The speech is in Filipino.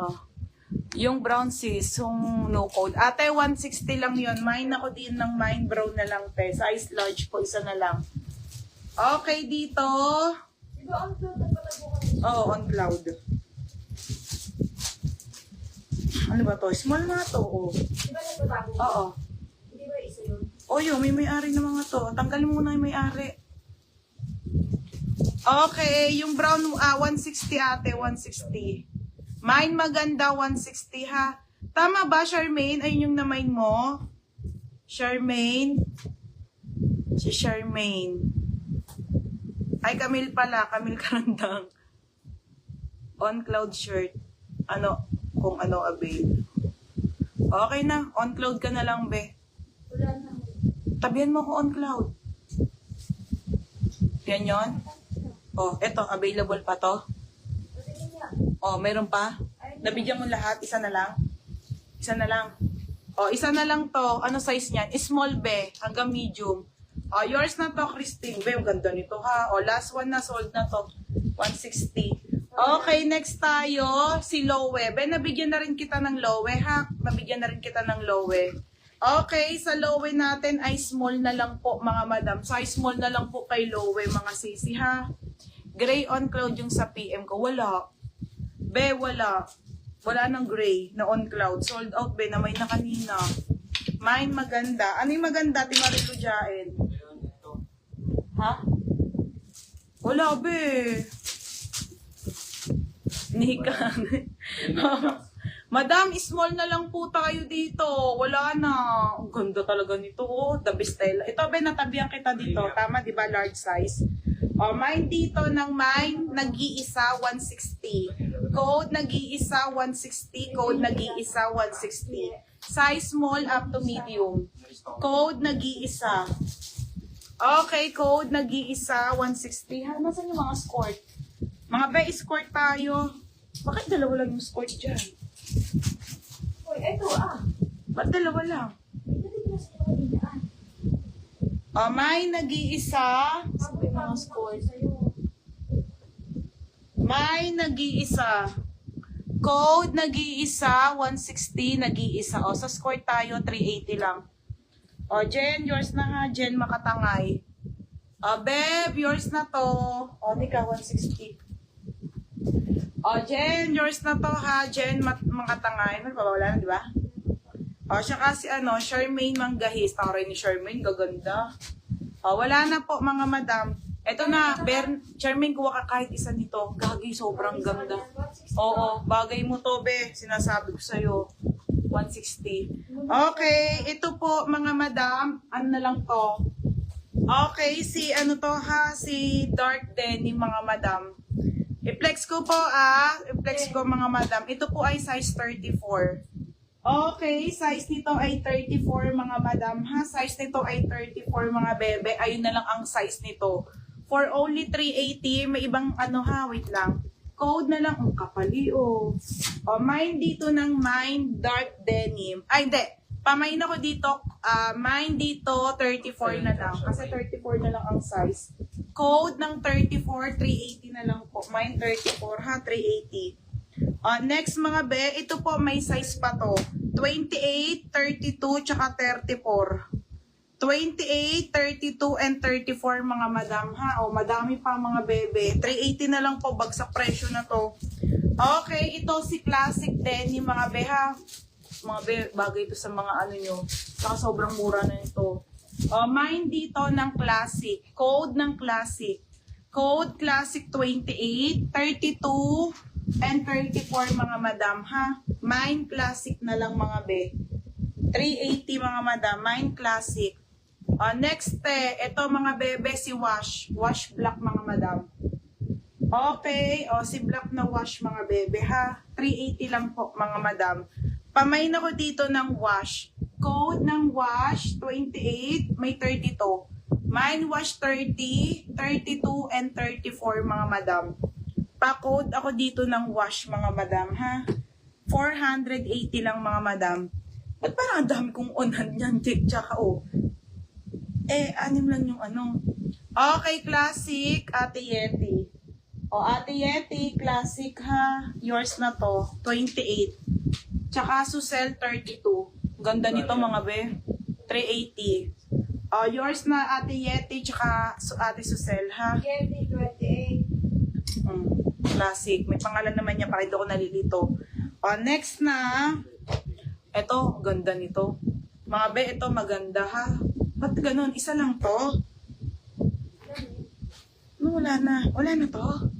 Oo. Yung brown sis, yung no code. Ate, 160 lang yun. Mine ako din ng mine brown na lang, te. Size large po, isa na lang. Okay, dito. Diba on cloud na pala po kami? Oo, on cloud. Ano ba to? Small na to, oh. Diba nagbabago? Oo. Hindi ba isa yun? O yun, may-ari na mga to. Tanggalin mo muna yung may-ari. Okay, yung brown, 160 ate, 160. Mine maganda, 160 ha. Tama ba, Charmaine? Ayun yung na-mine mo? Charmaine? Si Charmaine. Ay, Camille pala. Camille Karandang. On cloud shirt. Ano, kung ano avail. Okay na, on cloud ka na lang, be. Wala na. Tabihan mo ko on cloud. Yan yun. Oh, eto, available pa to. Patingin niya. Oh, meron pa? Nabigyan mo lahat, isa na lang? Isa na lang. Oh, isa na lang to. Ano size niyan? Small, be, hanggang medium. Oh, yours na to, Christine. Be, ang ganda nito ha. Oh, last one na, sold na to. 160. Okay, next tayo, si Lowe. Be, nabigyan na rin kita ng Lowe ha. Nabigyan na rin kita ng Lowe. Okay, sa Lowe natin ay small na lang po, mga madam. Size small na lang po kay Lowe, mga sisi ha. Gray on cloud yung sa PM ko. Wala. Be, wala. Wala ng gray na on cloud. Sold out, be, na may na kanina. Mine maganda. Ano yung maganda? Timarilu Jael. Ha? Wala, be. Nihikan. Madam, small na lang po tayo dito. Wala na. Ang ganda talaga nito. Oh, the best style. Ito, be, natabihan kita dito. Tama, di ba? Large size. O, mine dito ng mine, nag-iisa, 160. Code, nag-iisa, 160. Code, nag-iisa, 160. Size small up to medium. Code, nag-iisa. Okay, code, nag-iisa, 160. Ha, nasan yung mga skirt? Mga be, skirt tayo. Bakit dalawa lang yung skirt dyan? Uy, eto Ba't dalawa lang? Ito din na sa kanina May nag-iisa. Sabi mga skirt. May nag-iisa. Code, nag-iisa. 160, nag-iisa. O, sa score tayo, 380 lang. O, Jen, yours na ha. Jen, makatangay. O, Beb, yours na to. O, di ka, 160. O, Jen, yours na to ha. Jen, makatangay. Ano pa ba? Wala na, di ba? O, siya kasi Charmaine Manggahis. Tao rin ni Charmaine, gaganda. O, wala na po, mga madam. Eto na, Charmaine, kuha ka kahit isa nito. Gagi, sobrang ganda. Oo, bagay mo to, be. Sinasabi ko sa'yo. 160. Okay, ito po, mga madam. Ano na lang to? Okay, si dark denim, mga madam. I-flex ko po, I-flex ko, mga madam. Ito po ay size 34. Okay, size nito ay 34, mga madam, ha? Size nito ay 34, mga bebe. Ayun na lang ang size nito. For only 380, may ibang wait lang. Code na lang, ang kapali, oh. O, mine dito ng mine dark denim. Ay, hindi. Pamain ako dito, mine dito 34 na lang. Kasi 34 na lang ang size. Code ng 34, 380 na lang po. Mine 34, ha? 380. Next, mga be, ito po may size pa to. 28, 32, tsaka 34. 28, 32, and 34, mga madam, ha? O, madami pa, mga bebe. 380 na lang po, bagsak presyo na to. Okay, ito si classic denim, mga be, ha? Mga be, bagay ito sa mga nyo. Saka sobrang mura na ito. Mine dito ng classic. Code ng classic. Code classic 28, 32, and 34, mga madam, ha? Mine classic na lang, mga be. 380, mga madam. Mine classic. Next, ito, mga bebe, si wash. Wash black, mga madam. Okay, si black na wash, mga bebe, ha? 380 lang po, mga madam. Pamain ako dito ng wash. Code ng wash, 28, may 32. Mine wash 30, 32, and 34, mga madam. Pa-code ako dito ng wash, mga madam, ha? 480 lang, mga madam. Ba't parang ang dami kong onan yan, tsaka, anim lang yung Okay, classic, Ate Yeti. O, Ate Yeti, classic ha. Yours na to, 28. Tsaka Susel, 32. Ganda nito mga be. 380. O, yours na Ate Yeti, tsaka Ate Susel ha. Yeti, 28. Classic. May pangalan naman niya, para hindi ako nalilito. O, next na. Ito, ganda nito. Mga be, ito maganda ha. Ba't ganun? Isa lang to? No, wala na. Wala na to.